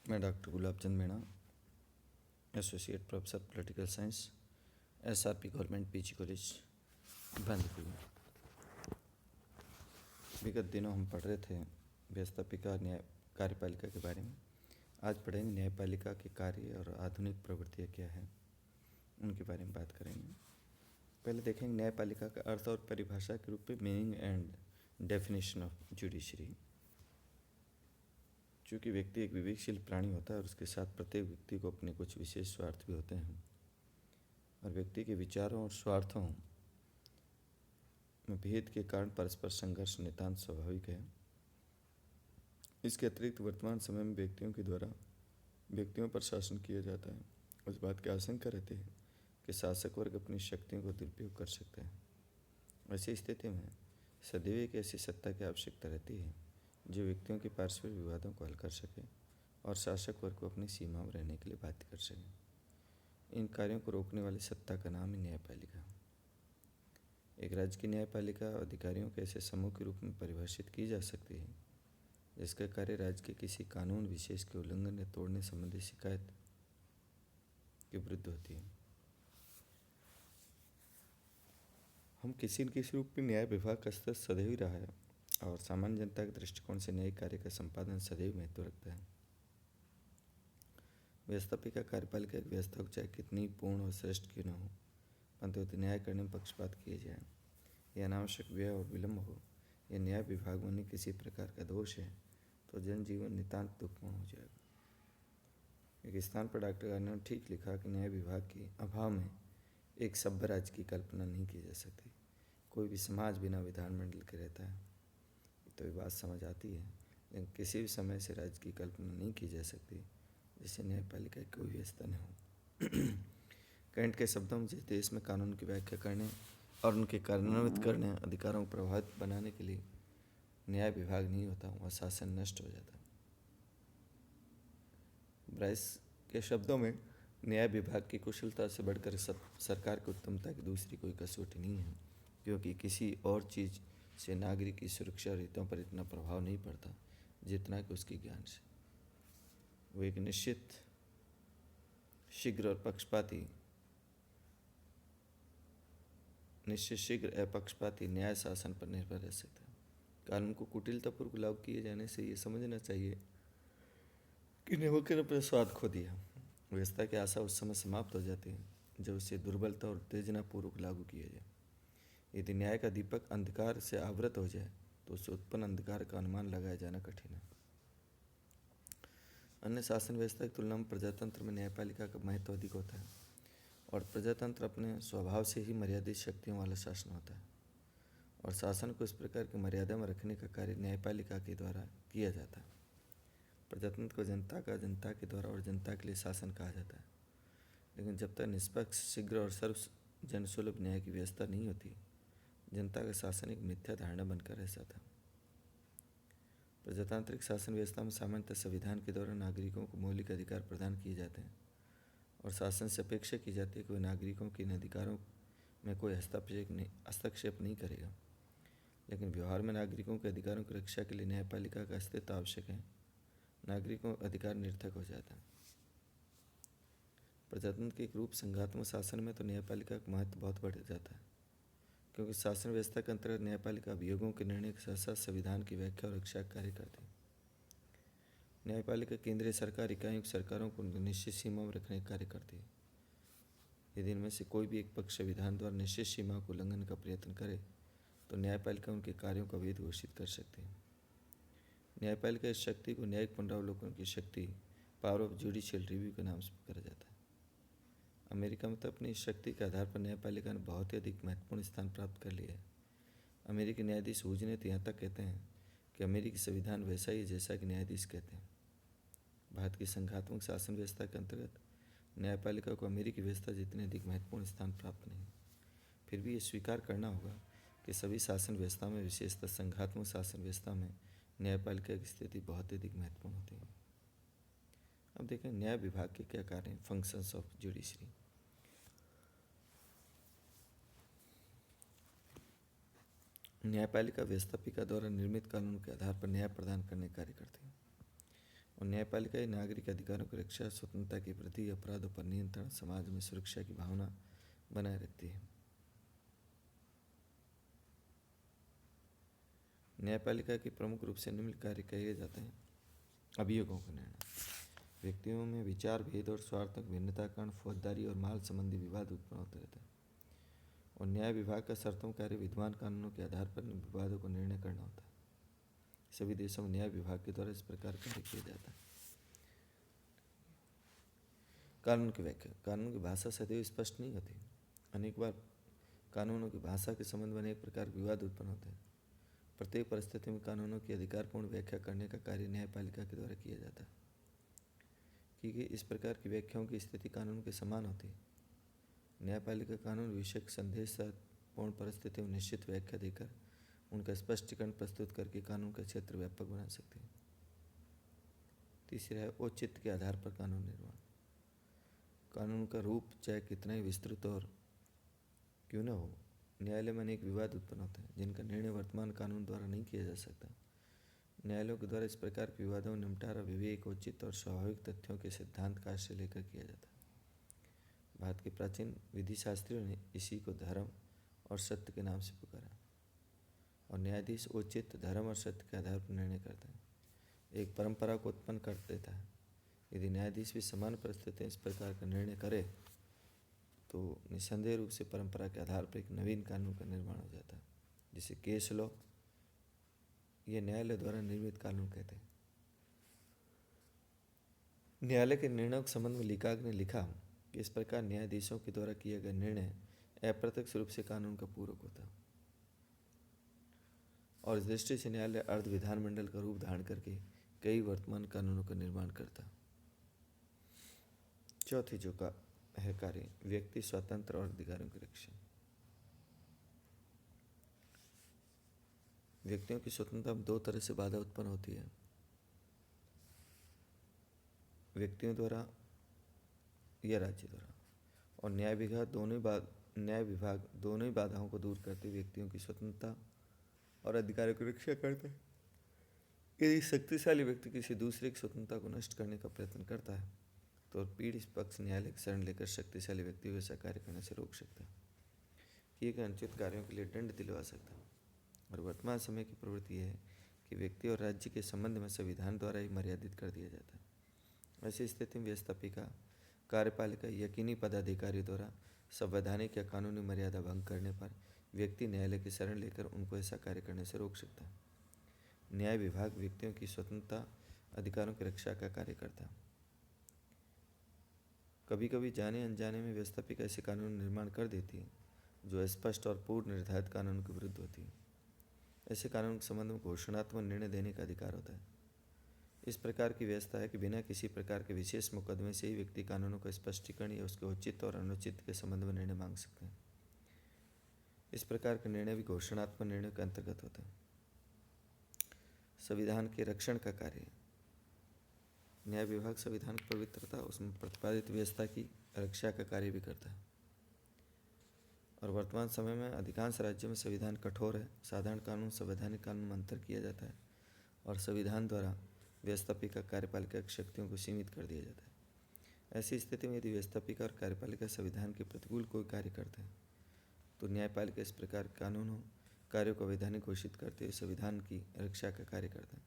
मैं doctor Gulab Chand Meena, associate professor political science, SRP government PG college Bandpur में। विगत दिनों हम पढ़ रहे थे व्यवस्थापिका न्याय कार्यपालिका के बारे में। आज पढ़ेंगे न्यायपालिका के कार्य और आधुनिक प्रवृत्तियाँ क्या है, उनके बारे में बात करेंगे। पहले देखेंगे न्यायपालिका का अर्थ और परिभाषा के रूप में meaning and definition of judiciary. चूँकि व्यक्ति एक विवेकशील प्राणी होता है और उसके साथ प्रत्येक व्यक्ति को अपने कुछ विशेष स्वार्थ भी होते हैं, और व्यक्ति के विचारों और स्वार्थों में भेद के कारण परस्पर संघर्ष नितांत स्वाभाविक है। इसके अतिरिक्त वर्तमान समय में व्यक्तियों के द्वारा व्यक्तियों पर शासन किया जाता है। उस बात की आशंका रहती है कि शासक वर्ग अपनी शक्तियों को दुरुपयोग कर सकते हैं। ऐसी स्थिति में सदैव एक ऐसी सत्ता की आवश्यकता रहती है जो व्यक्तियों के पारस्परिक विवादों को हल कर सके और शासक वर्ग को अपनी सीमा में रहने के लिए बाध्य कर सके। इन कार्यों को रोकने वाली सत्ता का नाम है न्यायपालिका। एक राज्य की न्यायपालिका अधिकारियों के ऐसे समूह के रूप में परिभाषित की जा सकती है जिसका कार्य राज्य के किसी कानून विशेष के उल्लंघन या तोड़ने संबंधी शिकायत के विरुद्ध होती है। हम किसी न किसी रूप में न्याय विभाग का स्तर सदैव ही रहा है और सामान्य जनता के दृष्टिकोण से न्यायिक कार्य का संपादन सदैव महत्व रखता है। व्यवस्थापिका कार्यपालिका एक व्यवस्था को चाहे कितनी पूर्ण और श्रेष्ठ क्यों न हो, परंतु न्याय करने में पक्षपात किए जाए या अनावश्यक व्यय और विलम्ब हो या न्याय विभाग में किसी प्रकार का दोष है तो जनजीवन नितांत दुखमय हो जाएगा। एक स्थान पर डॉक्टर गार्डनर ने ठीक लिखा कि न्याय विभाग के अभाव में एक सभ्य राज्य की कल्पना नहीं की जा सकती। कोई भी समाज बिना विधानमंडल के रहता है तो ये बात समझ आती है, लेकिन किसी भी समय से राज्य की कल्पना नहीं की जा सकती जिससे न्यायपालिका की कोई व्यवस्था न हो। कैंट के शब्दों में जिस देश में कानून की व्याख्या करने और उनके कार्यान्वित करने अधिकारों को प्रभावित बनाने के लिए न्याय विभाग नहीं होता, वह शासन नष्ट हो जाता है। ब्राइस के शब्दों में न्याय विभाग की कुशलता से बढ़कर सरकार की उत्तमता की दूसरी कोई कसौटी नहीं है, क्योंकि किसी और चीज़ से नागरिक की सुरक्षा और हितों पर इतना प्रभाव नहीं पड़ता जितना कि उसके ज्ञान से। वो एक निश्चित, शीघ्र अपक्षपाती न्याय शासन पर निर्भर रह सकता है। कानून को कुटिलतापूर्वक लागू किए जाने से ये समझना चाहिए कि निम्नलिखित ने अपना स्वाद खो दिया। व्यवस्था की आशा उस समय समाप्त हो जाती है जब उसे दुर्बलता और उत्तेजनापूर्वक लागू किया जाए। यदि न्याय का दीपक अंधकार से आवृत हो जाए तो उससे उत्पन्न अंधकार का अनुमान लगाया जाना कठिन है। अन्य शासन व्यवस्था की तुलना में प्रजातंत्र में न्यायपालिका का महत्व अधिक होता है और प्रजातंत्र अपने स्वभाव से ही मर्यादित शक्तियों वाला शासन होता है और शासन को इस प्रकार की मर्यादा में रखने का कार्य न्यायपालिका के द्वारा किया जाता है। प्रजातंत्र को जनता के द्वारा और जनता के लिए शासन कहा जाता है, लेकिन जब तक निष्पक्ष, शीघ्र और सर्व जनसुलभ न्याय की व्यवस्था नहीं होती, जनता का शासन एक मिथ्या धारणा बनकर रह जाता है। प्रजातांत्रिक शासन व्यवस्था में सामान्यतः संविधान के द्वारा नागरिकों को मौलिक अधिकार प्रदान किए जाते हैं और शासन से अपेक्षा की जाती है कि वह नागरिकों के इन अधिकारों में कोई हस्तक्षेप नहीं करेगा। लेकिन व्यवहार में नागरिकों के अधिकारों की रक्षा के लिए न्यायपालिका का अस्तित्व आवश्यक है। नागरिकों का अधिकार निरर्थक हो जाता है। प्रजातंत्र के एक रूप संघात्मक शासन में तो न्यायपालिका का महत्व बहुत बढ़ जाता है, क्योंकि शासन व्यवस्था के अंतर्गत न्यायपालिका अभियोगों के निर्णय के साथ साथ संविधान की व्याख्या और रक्षा कार्य करती है। न्यायपालिका केंद्रीय सरकार इकाइयों की सरकारों को निश्चित सीमा में रखने का कार्य करती है। यदि इनमें से कोई भी एक पक्ष संविधान द्वारा निश्चित सीमा को उल्लंघन का प्रयत्न करे तो न्यायपालिका उनके कार्यों को अवैध घोषित कर सकती है। न्यायपालिका इस शक्ति को न्यायिक पुनरावलोकन की शक्ति, पावर ऑफ जुडिशियल रिव्यू के नाम से पुकारा जाता है। अमेरिका में तो अपनी इस शक्ति के आधार पर न्यायपालिका ने बहुत ही अधिक महत्वपूर्ण स्थान प्राप्त कर लिया है। अमेरिकी न्यायाधीश हुजने तो यहाँ तक कहते हैं कि अमेरिकी संविधान वैसा ही जैसा कि न्यायाधीश कहते हैं। भारत की संघात्मक शासन व्यवस्था के अंतर्गत न्यायपालिका को अमेरिकी व्यवस्था जितने अधिक महत्वपूर्ण स्थान प्राप्त नहीं। फिर भी ये स्वीकार करना होगा कि सभी शासन व्यवस्था में, विशेषतः संघात्मक शासन व्यवस्था में, न्यायपालिका की स्थिति बहुत अधिक महत्वपूर्ण होती है। अब देखें न्याय विभाग के क्या कार्य हैं, फंक्शंस ऑफ जुडिशरी। न्यायपालिका व्यवस्थापिका द्वारा निर्मित कानून के आधार पर न्याय प्रदान करने का कार्य करती है और न्यायपालिका नागरिक अधिकारों की रक्षा, स्वतंत्रता की वृद्धि, अपराधों पर नियंत्रण, समाज में सुरक्षा की भावना बनाए रखती है। न्यायपालिका के प्रमुख रूप से निम्न कार्य किए जाते हैं। अभियोगों का निर्णय, व्यक्तियों में विचार भेद और स्वार्थक भिन्नता के कारण फौजदारी और माल संबंधी विवाद उत्पन्न होते रहते हैं। और न्याय विभाग का सर्वोत्तम कार्य विद्यमान कानूनों के आधार पर विवादों को निर्णय करना होता है। सभी देशों में न्याय विभाग के द्वारा इस प्रकार कार्य किया जाता है। कानून की व्याख्या, कानून की भाषा सदैव स्पष्ट नहीं होती। अनेक बार कानूनों की भाषा के संबंध में अनेक प्रकार के विवाद उत्पन्न होते हैं। प्रत्येक परिस्थिति में कानूनों की अधिकारपूर्ण व्याख्या करने का कार्य न्यायपालिका के द्वारा किया जाता है, क्योंकि इस प्रकार की व्याख्याओं की स्थिति कानून के समान होती है। न्यायपालिका कानून विषयक संदेशपूर्ण परिस्थितियों में निश्चित व्याख्या देकर उनका स्पष्टीकरण प्रस्तुत करके कानून का क्षेत्र व्यापक बना सकते हैं। तीसरा है औचित्य के आधार पर कानून निर्माण। कानून का रूप चाहे कितना ही विस्तृत और क्यों न हो, न्यायालय में अनेक विवाद उत्पन्न होते हैं जिनका निर्णय वर्तमान कानून द्वारा नहीं किया जा सकता। न्यायालयों के द्वारा इस प्रकार के विवादों में निपटारा विवेक, औचित्य और स्वाभाविक तथ्यों के सिद्धांत का आश्रय लेकर किया जाता है। भारत के प्राचीन विधिशास्त्रियों ने इसी को धर्म और सत्य के नाम से पुकारा। और न्यायाधीश औचित्य, धर्म और सत्य के आधार पर निर्णय करता है, एक परंपरा को उत्पन्न कर देता है। यदि न्यायाधीश भी समान परिस्थिति इस प्रकार का निर्णय करे तो निस्संदेह रूप से परंपरा के आधार पर एक नवीन कानून का निर्माण हो जाता है, जिसे केस लॉ या न्यायालय द्वारा निर्मित कानून कहते हैं। न्यायालय के निर्णयों के संबंध में लीकाग ने लिखा कि इस प्रकार न्यायाधीशों के द्वारा किया गया निर्णय अप्रत्यक्ष रूप से कानून का पूरक होता है और इस दृष्टि से न्यायालय अर्ध विधानमंडल का रूप धारण करके कई वर्तमान कानूनों का निर्माण करता है। चौथी जो का है कार्य, व्यक्ति स्वतंत्र और अधिकारों की रक्षा। व्यक्तियों की स्वतंत्रता में दो तरह से बाधा उत्पन्न होती है, व्यक्तियों द्वारा या राज्य द्वारा। और न्याय विभाग दोनों ही बाधाओं को दूर करते व्यक्तियों की स्वतंत्रता और अधिकारों की रक्षा करते हैं। यदि शक्तिशाली व्यक्ति किसी दूसरे की स्वतंत्रता को नष्ट करने का प्रयत्न करता है तो पीड़ित पक्ष न्यायालय की शरण लेकर शक्तिशाली व्यक्ति को ऐसा कार्य करने से रोक सकता है, किए गए अनुचित कार्यों के लिए दंड दिलवा सकता है। और वर्तमान समय की प्रवृत्ति यह है कि व्यक्ति और राज्य के संबंध में संविधान द्वारा ही मर्यादित कर दिया जाता है। ऐसी स्थिति में व्यवस्थापिका, कार्यपालिका, यकीनी पदाधिकारी द्वारा संवैधानिक या कानूनी मर्यादा भंग करने पर व्यक्ति न्यायालय की शरण लेकर उनको ऐसा कार्य करने से रोक सकता है। न्याय विभाग व्यक्तियों की स्वतंत्रता, अधिकारों की रक्षा का कार्य करता है। कभी कभी जाने अनजाने में व्यवस्थापिका ऐसे कानून निर्माण कर देती है जो स्पष्ट और पूर्व निर्धारित कानून के विरुद्ध होती है। ऐसे कानून के संबंध में घोषणात्मक निर्णय देने का अधिकार होता है। इस प्रकार की व्यवस्था है कि बिना किसी प्रकार के विशेष मुकदमे से ही व्यक्ति कानूनों का स्पष्टीकरण या उसके औचित्य और अनुचित के संबंध में निर्णय मांग सकते हैं। इस प्रकार के निर्णय भी घोषणात्मक निर्णय के अंतर्गत होते हैं। संविधान के रक्षण का कार्य, न्याय विभाग संविधान की पवित्रता, उसमें प्रतिपादित व्यवस्था की रक्षा का कार्य भी करता है। और वर्तमान समय में अधिकांश राज्यों में संविधान कठोर है। साधारण कानून संवैधानिक कानून में अंतर किया जाता है और संविधान द्वारा व्यवस्थापिका, कार्यपालिका की शक्तियों को सीमित कर दिया जाता है। ऐसी स्थिति में यदि व्यवस्थापिका और कार्यपालिका संविधान के प्रतिकूल कोई कार्य करते हैं तो न्यायपालिका इस प्रकार कानूनों कार्यों को वैधानिक घोषित करते हुए संविधान की रक्षा का कार्य करता है।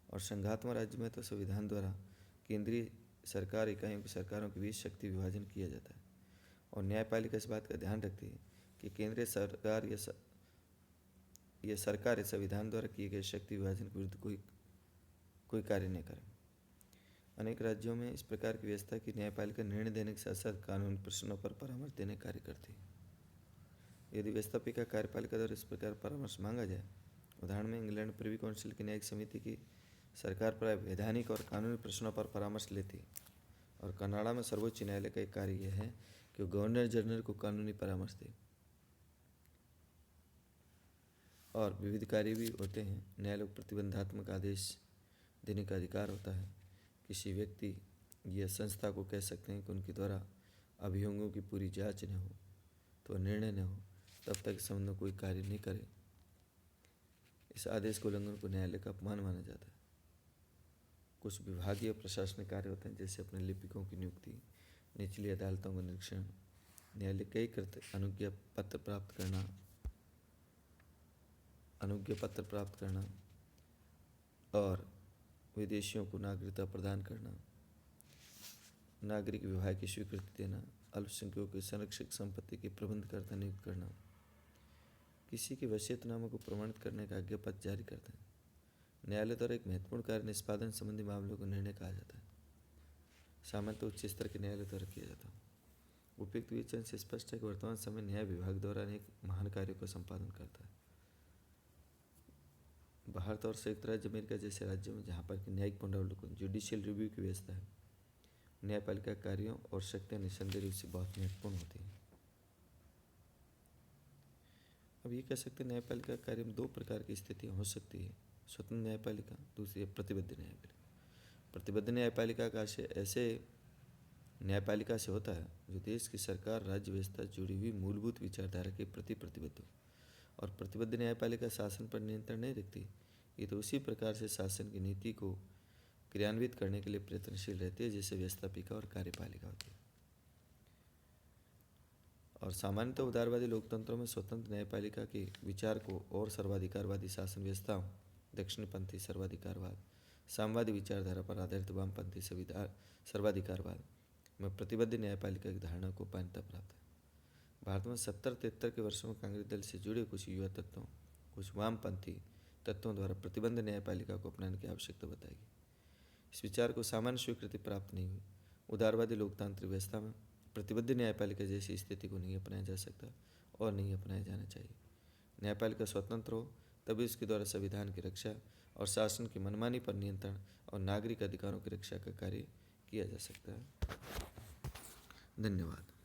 और संघात्मक राज्य में तो संविधान द्वारा केंद्रीय सरकार इकाइयों की सरकारों के बीच शक्ति विभाजन किया जाता है और न्यायपालिका इस बात का ध्यान रखती है कि केंद्रीय सरकार या सरकार संविधान द्वारा किए गए शक्ति विभाजन के विरुद्ध कोई कार्य नहीं करे। अनेक राज्यों में इस प्रकार की व्यवस्था की न्यायपालिका निर्णय देने के साथ साथ कानूनी प्रश्नों पर परामर्श देने का कार्य करती है। यदि व्यवस्थापिका, कार्यपालिका द्वारा इस प्रकार परामर्श मांगा जाए, उदाहरण में इंग्लैंड प्रिवी काउंसिल की न्यायिक समिति की सरकार प्राय वैधानिक और कानूनी प्रश्नों पर परामर्श लेती है। और कनाडा में सर्वोच्च न्यायालय का एक कार्य यह है कि वो गवर्नर जनरल को कानूनी परामर्श दे। और विविध कार्य भी होते हैं। न्यायालय को प्रतिबंधात्मक आदेश देने का अधिकार होता है। किसी व्यक्ति या संस्था को कह सकते हैं कि उनके द्वारा अभियोगों की पूरी जांच न हो तो निर्णय न हो तब तक इस संबंध में कोई कार्य नहीं करे। इस आदेश के उल्लंघन को न्यायालय का अपमान माना जाता है। कुछ विभागीय प्रशासनिक कार्य होते हैं, जैसे अपने लिपिकों की नियुक्ति, निचली अदालतों का निरीक्षण, न्यायालय कई अनुज्ञा पत्र प्राप्त करना और विदेशियों को नागरिकता प्रदान करना, नागरिक विवाह की स्वीकृति देना, अल्पसंख्यकों की संरक्षक संपत्ति की प्रबंधकर्ता नियुक्त करना, किसी के वसीयतनामा को प्रमाणित करने का आज्ञा पत्र जारी करते हैं। न्यायालय द्वारा एक महत्वपूर्ण कार्य निष्पादन संबंधी मामलों को निर्णय कहा जाता है। सामान्यतः उच्च स्तर के न्यायालय द्वारा किया जाता है। उपयुक्त विवेचन से स्पष्ट है कि वर्तमान समय न्याय विभाग द्वारा अनेक महान कार्यों का संपादन करता है। भारत और संयुक्त राज्य अमेरिका जैसे राज्यों में जहाँ पर न्यायिक पुनरावलोकन जुडिशियल रिव्यू की व्यवस्था है, न्यायपालिका कार्यों और शक्तियाँ निस्संदेह रूप से बहुत महत्वपूर्ण होती हैं। अब ये कह सकते हैं न्यायपालिका कार्य में दो प्रकार की स्थितियाँ हो सकती है, स्वतंत्र न्यायपालिका, दूसरी है प्रतिबद्ध न्यायपालिका। प्रतिबद्ध न्यायपालिका का आशय ऐसे न्यायपालिका से होता है जो देश की सरकार, राज्य व्यवस्था जुड़ी हुई मूलभूत विचारधारा के प्रति प्रतिबद्ध हो। और प्रतिबद्ध न्यायपालिका शासन पर नियंत्रण नहीं रखती, ये तो उसी प्रकार से शासन की नीति को क्रियान्वित करने के लिए प्रयत्नशील रहती है जैसे व्यवस्थापिका और कार्यपालिका होती है। और सामान्यतः उदारवादी लोकतंत्रों में स्वतंत्र न्यायपालिका के विचार को और सर्वाधिकारवादी शासन व्यवस्थाओं, दक्षिणपंथी सर्वाधिकारवाद, साम्यवादी विचारधारा पर आधारित वामपंथी सर्वाधिकारवाद में प्रतिबद्ध न्यायपालिका की धारणा को मान्यता प्राप्त है। भारत में 70-73 के वर्षों में कांग्रेस दल से जुड़े कुछ युवा तत्वों, कुछ वामपंथी तत्वों द्वारा प्रतिबद्ध न्यायपालिका को अपनाने की आवश्यकता बताई गई। इस विचार को सामान्य स्वीकृति प्राप्त नहीं हुई। उदारवादी लोकतांत्रिक व्यवस्था में प्रतिबद्ध न्यायपालिका जैसी स्थिति को नहीं अपनाया जा सकता और नहीं अपनाया जाना चाहिए। न्यायपालिका स्वतंत्र हो तभी उसके द्वारा संविधान की रक्षा और शासन की मनमानी पर नियंत्रण और नागरिक अधिकारों की रक्षा का कार्य किया जा सकता है। धन्यवाद।